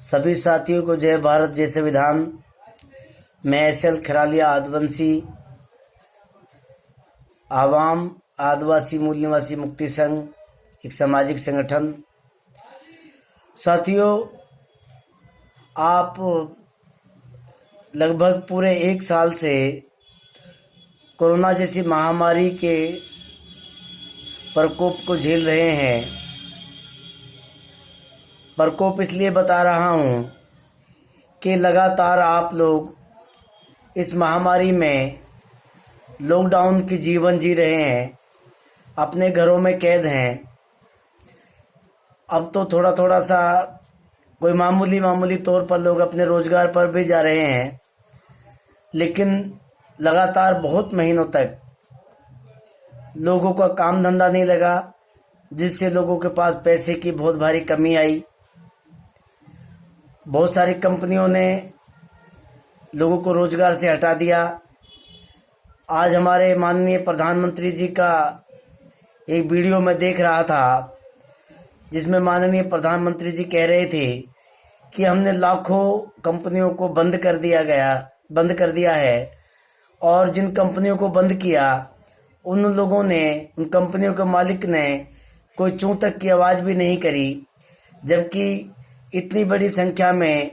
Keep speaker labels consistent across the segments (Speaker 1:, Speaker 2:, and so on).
Speaker 1: सभी साथियों को जय भारत जय संविधान। मैं एस.एल. खरालिया आदिवासी आवाम आदिवासी मूल निवासी मुक्ति संघ एक सामाजिक संगठन। साथियों, आप लगभग पूरे 1 साल से कोरोना जैसी महामारी के प्रकोप को झेल रहे हैं। प्रकोप इसलिए बता रहा हूँ कि लगातार आप लोग इस महामारी में लॉकडाउन की जीवन जी रहे हैं, अपने घरों में कैद हैं। अब तो थोड़ा थोड़ा सा कोई मामूली तौर पर लोग अपने रोज़गार पर भी जा रहे हैं, लेकिन लगातार बहुत महीनों तक लोगों का काम धंधा नहीं लगा, जिससे लोगों के पास पैसे की बहुत भारी कमी आई। बहुत सारी कंपनियों ने लोगों को रोज़गार से हटा दिया। आज हमारे माननीय प्रधानमंत्री जी का एक वीडियो में देख रहा था, जिसमें माननीय प्रधानमंत्री जी कह रहे थे कि हमने लाखों कंपनियों को बंद कर दिया है, और जिन कंपनियों को बंद किया उन लोगों ने, उन कंपनियों के मालिक ने कोई चूं तक की आवाज़ भी नहीं करी। जबकि इतनी बड़ी संख्या में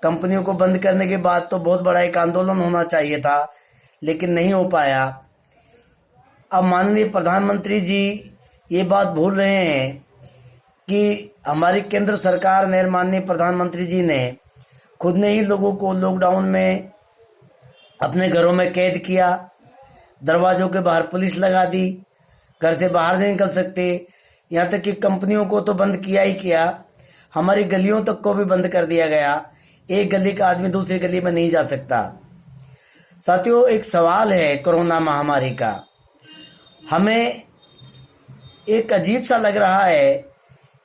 Speaker 1: कंपनियों को बंद करने के बाद तो बहुत बड़ा एक आंदोलन होना चाहिए था, लेकिन नहीं हो पाया। अब माननीय प्रधानमंत्री जी ये बात भूल रहे हैं कि हमारी केंद्र सरकार ने, माननीय प्रधानमंत्री जी ने खुद ने ही लोगों को लॉकडाउन में अपने घरों में कैद किया। दरवाज़ों के बाहर पुलिस लगा दी, घर से बाहर नहीं निकल सकते। यहाँ तक कि कंपनियों को तो बंद किया ही किया, हमारी गलियों तक को भी बंद कर दिया गया। एक गली का आदमी दूसरी गली में नहीं जा सकता। साथियों, एक सवाल है कोरोना महामारी का। हमें एक अजीब सा लग रहा है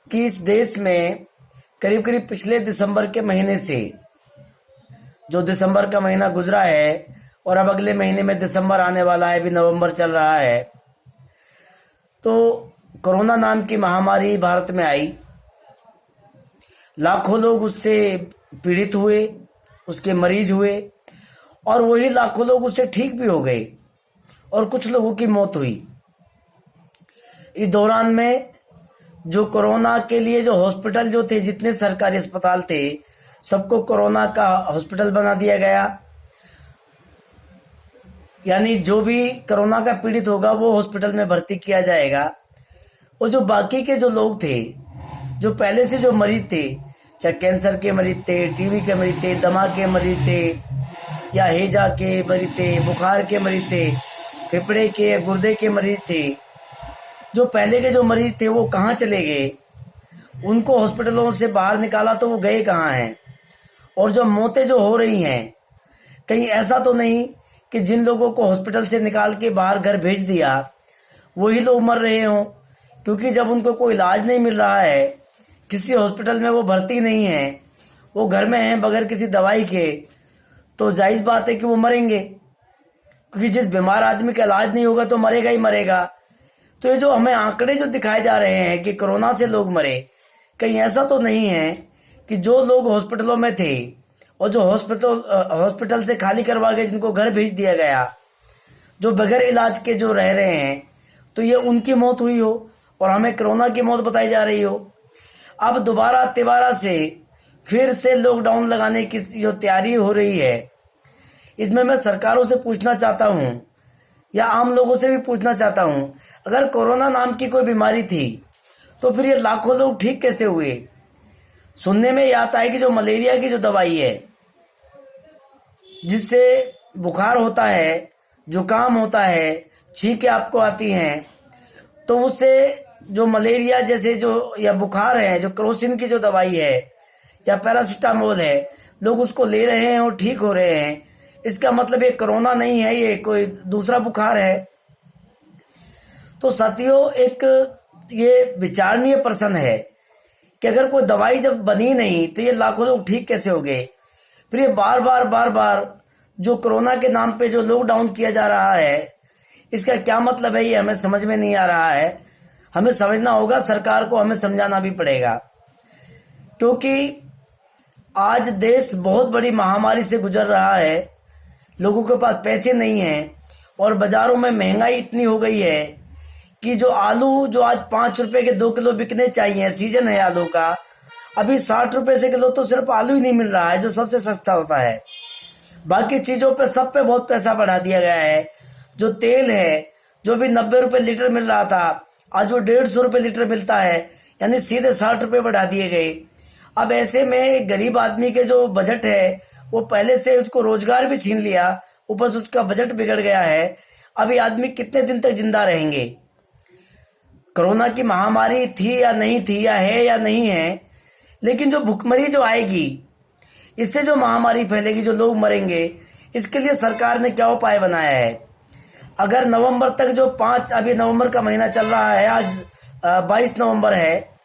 Speaker 1: कि इस देश में करीब करीब पिछले दिसंबर के महीने से, जो दिसंबर का महीना गुजरा है और अब अगले महीने में दिसंबर आने वाला है, अभी नवंबर चल रहा है, तो कोरोना नाम की महामारी भारत में आई। लाखों लोग उससे पीड़ित हुए, उसके मरीज हुए, और वही लाखों लोग उससे ठीक भी हो गए, और कुछ लोगों की मौत हुई। इस दौरान में जो कोरोना के लिए जो हॉस्पिटल जो थे, जितने सरकारी अस्पताल थे, सबको कोरोना का हॉस्पिटल बना दिया गया। यानी जो भी कोरोना का पीड़ित होगा वो हॉस्पिटल में भर्ती किया जाएगा, और जो बाकी के जो लोग थे, जो पहले से जो मरीज थे, चाहे कैंसर के मरीज थे, टीबी के मरीज थे, दमा के मरीज थे, या हैजा के मरीज थे, बुखार के मरीज थे, फेफड़े के, गुर्दे के मरीज थे, जो पहले के जो मरीज थे वो कहाँ चले गए? उनको हॉस्पिटलों से बाहर निकाला तो वो गए कहाँ हैं? और जो मौतें जो हो रही हैं, कहीं ऐसा तो नहीं कि जिन लोगों को हॉस्पिटल से निकाल के बाहर घर भेज दिया वही लोग मर रहे हों? क्योंकि जब उनको कोई इलाज नहीं मिल रहा है, किसी हॉस्पिटल में वो भर्ती नहीं है, वो घर में हैं बगैर किसी दवाई के, तो जायज़ बात है कि वो मरेंगे। क्योंकि जिस बीमार आदमी का इलाज नहीं होगा तो मरेगा ही मरेगा। तो ये जो हमें आंकड़े जो दिखाए जा रहे हैं कि कोरोना से लोग मरे, कहीं ऐसा तो नहीं है कि जो लोग हॉस्पिटलों में थे और जो हॉस्पिटल से खाली करवा के जिनको घर भेज दिया गया, जो बगैर इलाज के जो रह रहे हैं, तो ये उनकी मौत हुई हो और हमें कोरोना की मौत बताई जा रही हो। अब दोबारा तिबारा से फिर से लॉकडाउन लगाने की जो तैयारी हो रही है, इसमें मैं सरकारों से पूछना चाहता हूँ, या आम लोगों से भी पूछना चाहता हूँ, अगर कोरोना नाम की कोई बीमारी थी तो फिर ये लाखों लोग ठीक कैसे हुए? सुनने में ये आता है कि जो मलेरिया की जो दवाई है, जिससे बुखार होता है, जुकाम होता है, छींकें आपको आती हैं, तो उससे जो मलेरिया जैसे जो या बुखार है, जो क्रोसिन की जो दवाई है या पैरासीटामोल है, लोग उसको ले रहे हैं और ठीक हो रहे हैं। इसका मतलब ये कोरोना नहीं है, ये कोई दूसरा बुखार है। तो साथियों, एक ये विचारणीय प्रश्न है कि अगर कोई दवाई जब बनी नहीं तो ये लाखों लोग ठीक कैसे हो गए? फिर ये बार बार जो कोरोना के नाम पे जो लॉकडाउन किया जा रहा है, इसका क्या मतलब है, ये हमें समझ में नहीं आ रहा है। हमें समझना होगा, सरकार को हमें समझाना भी पड़ेगा, क्योंकि आज देश बहुत बड़ी महामारी से गुजर रहा है, लोगों के पास पैसे नहीं हैं और बाजारों में महंगाई इतनी हो गई है कि जो आलू जो आज 5 रुपए के 2 किलो बिकने चाहिए, सीजन है आलू का, अभी 60 रुपए से किलो तो सिर्फ आलू ही नहीं मिल रहा है जो सबसे सस्ता होता है। बाकी चीजों पे सब पे बहुत पैसा बढ़ा दिया गया है। जो तेल है जो भी 90 रुपए लीटर मिल रहा था, आज वो 150 रुपए लीटर मिलता है, यानी सीधे 60 रुपए बढ़ा दिए गए। अब ऐसे में गरीब आदमी के जो बजट है वो पहले से उसको रोजगार भी छीन लिया, ऊपर से उसका बजट बिगड़ गया है। अभी आदमी कितने दिन तक जिंदा रहेंगे? कोरोना की महामारी थी या नहीं थी, या है या नहीं है, लेकिन जो भुखमरी जो आएगी, इससे जो महामारी फैलेगी, जो लोग मरेंगे, इसके लिए सरकार ने क्या उपाय बनाया है? अगर नवंबर तक जो अभी नवंबर का महीना चल रहा है, आज 22 नवंबर है,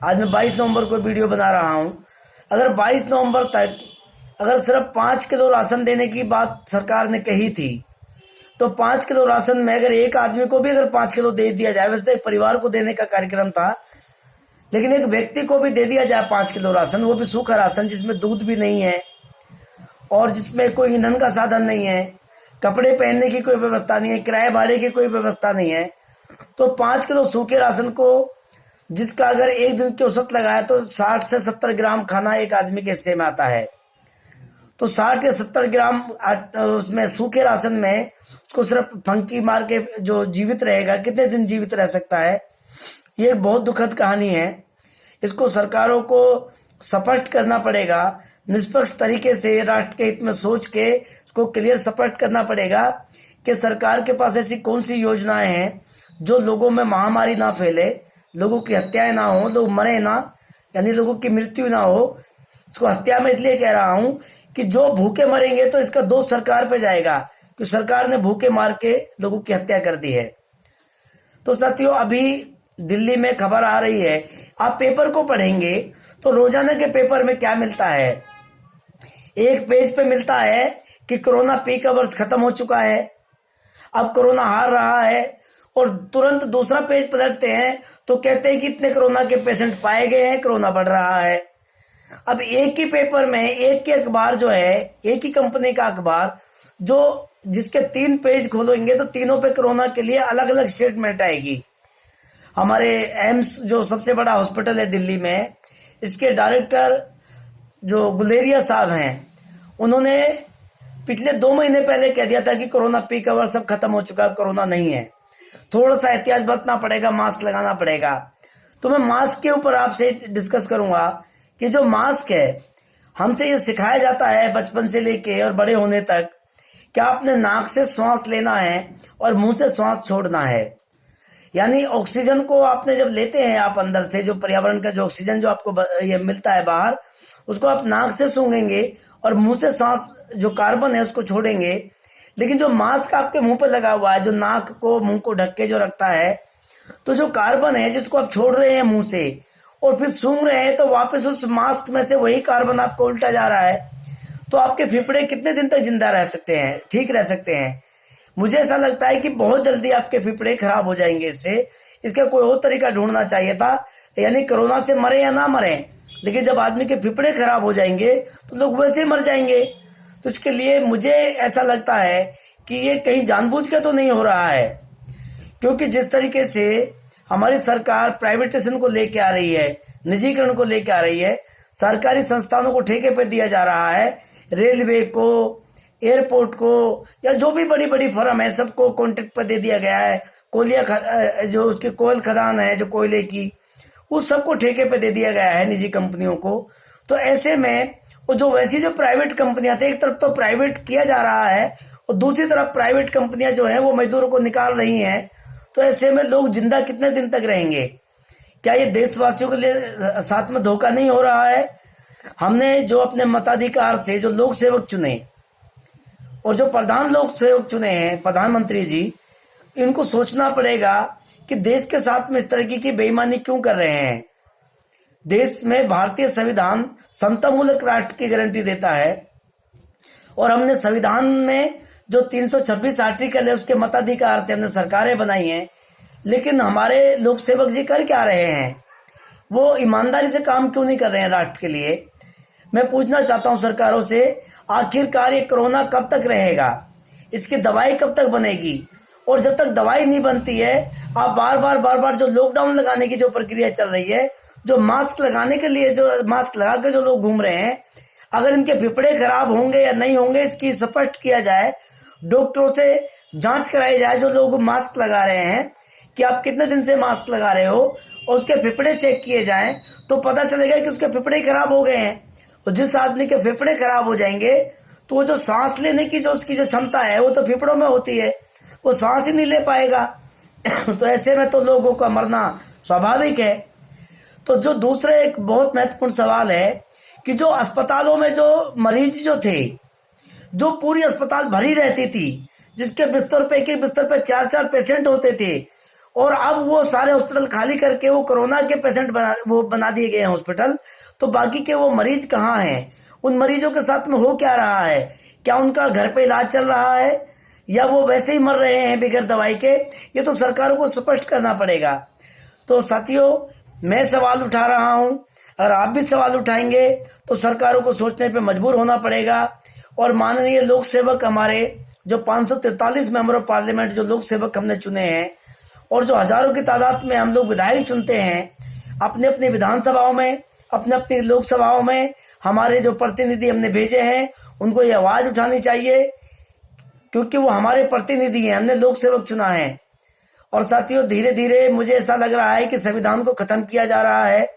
Speaker 1: आज मैं 22 नवंबर को वीडियो बना रहा हूं। अगर 22 नवंबर तक अगर सिर्फ 5 किलो राशन देने की बात सरकार ने कही थी, तो 5 किलो राशन में अगर एक आदमी को भी अगर 5 किलो दे दिया जाए, वैसे एक परिवार को देने का कार्यक्रम था, लेकिन एक व्यक्ति को भी दे दिया जाए 5 किलो राशन, वो भी सूखा राशन जिसमें दूध भी नहीं है और जिसमें कोई ईंधन का साधन नहीं है, कपड़े पहनने की कोई व्यवस्था नहीं है, किराए भाड़े की कोई व्यवस्था नहीं है, तो 5 किलो सूखे राशन को, जिसका अगर एक दिन की औसत लगाए तो 60 से 70 ग्राम खाना एक आदमी के हिस्से में आता है, तो 60 या 70 ग्राम उसमें सूखे राशन में उसको सिर्फ फंकी मार के जो जीवित रहेगा, कितने दिन जीवित रह सकता है? ये एक बहुत दुखद कहानी है। इसको सरकारों को स्पष्ट करना पड़ेगा, निष्पक्ष तरीके से राष्ट्र के हित में सोच के इसको क्लियर स्पष्ट करना पड़ेगा कि सरकार के पास ऐसी कौन सी योजनाएं हैं जो लोगों में महामारी ना फैले, लोगों की हत्याएं ना हो, लोग मरे ना, यानी लोगों की मृत्यु ना हो। इसको हत्या में इसलिए कह रहा हूं कि जो भूखे मरेंगे तो इसका दोष सरकार पे जाएगा कि सरकार ने भूखे मार के लोगों की हत्या कर दी है। तो साथियों, अभी दिल्ली में खबर आ रही है, आप पेपर को पढ़ेंगे तो रोजाना के पेपर में क्या मिलता है? एक पेज पे मिलता है कि कोरोना पीक आवर्स खत्म हो चुका है, अब कोरोना हार रहा है, और तुरंत दूसरा पेज पलटते हैं तो कहते हैं कि इतने कोरोना के पेशेंट पाए गए हैं, कोरोना बढ़ रहा है। अब एक ही पेपर में एक ही अखबार जो है, एक ही कंपनी का अखबार, जो जिसके 3 पेज खोलेंगे तो तीनों पे कोरोना के लिए अलग अलग स्टेटमेंट आएगी। हमारे एम्स जो सबसे बड़ा हॉस्पिटल है दिल्ली में, इसके डायरेक्टर जो गुलेरिया साहब हैं, उन्होंने पिछले 2 महीने पहले कह दिया था कि कोरोना पीक आवर सब खत्म हो चुका है, कोरोना नहीं है, थोड़ा सा एहतियात बरतना पड़ेगा, मास्क लगाना पड़ेगा। तो मैं मास्क के ऊपर आपसे डिस्कस करूंगा कि जो मास्क है, हमसे ये सिखाया जाता है बचपन से लेके और बड़े होने तक कि आपने नाक से श्वास लेना है और मुंह से श्वास छोड़ना है, यानी ऑक्सीजन को आपने जब लेते हैं आप अंदर से, जो पर्यावरण का जो ऑक्सीजन जो आपको ये मिलता है बाहर, उसको आप नाक से सूंघेंगे और मुंह से सांस जो कार्बन है उसको छोड़ेंगे। लेकिन जो मास्क आपके मुंह पर लगा हुआ है, जो नाक को मुंह को ढक के जो रखता है, तो जो कार्बन है जिसको आप छोड़ रहे हैं मुंह से और फिर सूंघ रहे हैं, तो वापस उस मास्क में से वही कार्बन आपको उल्टा जा रहा है। तो आपके फेफड़े कितने दिन तक जिंदा रह सकते हैं, ठीक रह सकते हैं? मुझे ऐसा लगता है कि बहुत जल्दी आपके फेफड़े खराब हो जाएंगे इससे। इसका कोई और तरीका ढूंढना चाहिए था, यानी कोरोना से मरे या ना मरे, लेकिन जब आदमी के फेफड़े खराब हो जाएंगे तो लोग वैसे मर जाएंगे। तो इसके लिए मुझे ऐसा लगता है कि ये कहीं जानबूझ के तो नहीं हो रहा है, क्योंकि जिस तरीके से हमारी सरकार प्राइवेटाइजेशन को लेके आ रही है, निजीकरण को लेके आ रही है, सरकारी संस्थानों को ठेके पे दिया जा रहा है, रेलवे को, एयरपोर्ट को, या जो भी बड़ी बड़ी फर्म है सबको कॉन्ट्रैक्ट पर दे दिया गया है। कोयलिया जो उसके कोयल खदान है जो कोयले की, उस सबको ठेके पे दे दिया गया है निजी कंपनियों को। तो ऐसे में वो जो वैसी जो प्राइवेट कंपनियां थे, एक तरफ तो प्राइवेट किया जा रहा है और दूसरी तरफ प्राइवेट कंपनियां जो है वो मजदूरों को निकाल रही हैं। तो ऐसे में लोग जिंदा कितने दिन तक रहेंगे? क्या ये देशवासियों के लिए साथ में धोखा नहीं हो रहा है? हमने जो अपने मताधिकार से जो लोक सेवक चुने और जो प्रधान लोक सेवक चुने हैं, प्रधानमंत्री जी, इनको सोचना पड़ेगा कि देश के साथ में इस तरह की बेईमानी क्यों कर रहे हैं। देश में भारतीय संविधान समतामूलक राष्ट्र की गारंटी देता है और हमने संविधान में जो 326 आर्टिकल है उसके मताधिकार से हमने सरकारें बनाई हैं, लेकिन हमारे लोक सेवक जी कर क्या रहे हैं? वो ईमानदारी से काम क्यों नहीं कर रहे हैं राष्ट्र के लिए? मैं पूछना चाहता हूं सरकारों से, आखिरकार ये कोरोना कब तक रहेगा, इसकी दवाई कब तक बनेगी? और जब तक दवाई नहीं बनती है, आप बार बार जो लॉकडाउन लगाने की जो प्रक्रिया चल रही है, जो मास्क लगाने के लिए जो मास्क लगा के जो लोग घूम रहे हैं, अगर इनके फेफड़े खराब होंगे या नहीं होंगे इसकी स्पष्ट किया जाए, डॉक्टरों से जांच कराई जाए जो लोग मास्क लगा रहे हैं कि आप कितने दिन से मास्क लगा रहे हो, और उसके फेफड़े चेक किए जाएं तो पता चलेगा कि उसके फेफड़े खराब हो गए हैं। और जिस आदमी के फेफड़े खराब हो जाएंगे तो वो जो सांस लेने की जो उसकी जो क्षमता है वो तो फेफड़ों में होती है, वो सांस ही नहीं ले पाएगा। तो ऐसे में तो लोगों का मरना स्वाभाविक है। तो जो दूसरा एक बहुत महत्वपूर्ण सवाल है कि जो अस्पतालों में जो मरीज जो थे, जो पूरी अस्पताल भरी रहती थी, जिसके बिस्तर पे एक बिस्तर पे 4-4 पेशेंट होते थे, और अब वो सारे हॉस्पिटल खाली करके वो कोरोना के पेशेंट बना दिए गए हैं हॉस्पिटल। तो बाकी के वो मरीज कहाँ हैं? उन मरीजों के साथ में हो क्या रहा है? क्या उनका घर पे इलाज चल रहा है या वो वैसे ही मर रहे हैं बगैर दवाई के? ये तो सरकारों को स्पष्ट करना पड़ेगा। तो साथियों, मैं सवाल उठा रहा हूं, अगर आप भी सवाल उठाएंगे तो सरकारों को सोचने पे मजबूर होना पड़ेगा। और माननीय लोक सेवक हमारे जो 543 मेंबर ऑफ पार्लियामेंट जो लोक सेवक हमने चुने हैं, और जो हजारों की तादाद में हम लोग विधायक चुनते हैं, अपने अपने विधानसभाओं में, अपने अपनी लोकसभाओं में हमारे जो प्रतिनिधि हमने भेजे हैं, उनको ये आवाज उठानी चाहिए, क्योंकि वो हमारे प्रतिनिधि हैं, हमने लोक सेवक चुना है। और साथियों, धीरे धीरे मुझे ऐसा लग रहा है कि संविधान को खत्म किया जा रहा है।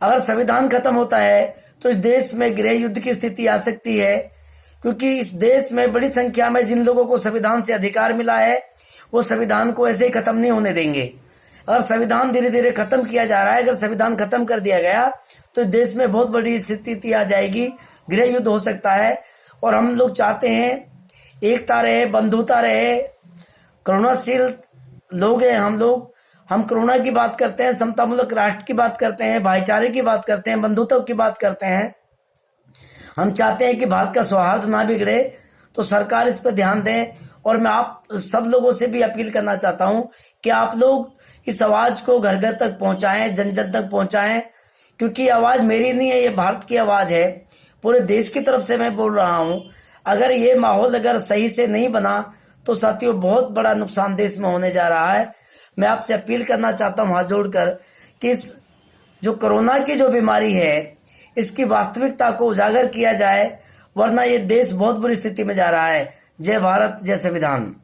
Speaker 1: अगर संविधान खत्म होता है तो इस देश में गृह युद्ध की स्थिति आ सकती है, क्योंकि इस देश में बड़ी संख्या में जिन लोगों को संविधान से अधिकार मिला है वो संविधान को ऐसे ही खत्म नहीं होने देंगे। अगर संविधान धीरे धीरे खत्म किया जा रहा है, अगर संविधान खत्म कर दिया गया तो देश में बहुत बड़ी स्थिति आ जाएगी, गृह युद्ध हो सकता है। और हम लोग चाहते हैं एकता रहे, बंधुता रहे, करुणाशील लोग हैं हम लोग। हम करुणा की बात करते हैं, समतामूलक राष्ट्र की बात करते हैं, भाईचारे की बात करते हैं, बंधुत्व की बात करते हैं। हम चाहते हैं कि भारत का सौहार्द ना बिगड़े, तो सरकार इस पर ध्यान दें। और मैं आप सब लोगों से भी अपील करना चाहता हूं कि आप लोग इस आवाज को घर घर तक पहुंचाएं, जन जन तक पहुंचाएं, क्योंकि आवाज मेरी नहीं है, ये भारत की आवाज है, पूरे देश की तरफ से मैं बोल रहा हूं। अगर ये माहौल अगर सही से नहीं बना तो साथियों बहुत बड़ा नुकसान देश में होने जा रहा है। मैं आपसे अपील करना चाहता हूं हाथ जोड़कर कि इस जो कोरोना की जो बीमारी है इसकी वास्तविकता को उजागर किया जाए, वरना ये देश बहुत बुरी स्थिति में जा रहा है। जय भारत, जय संविधान।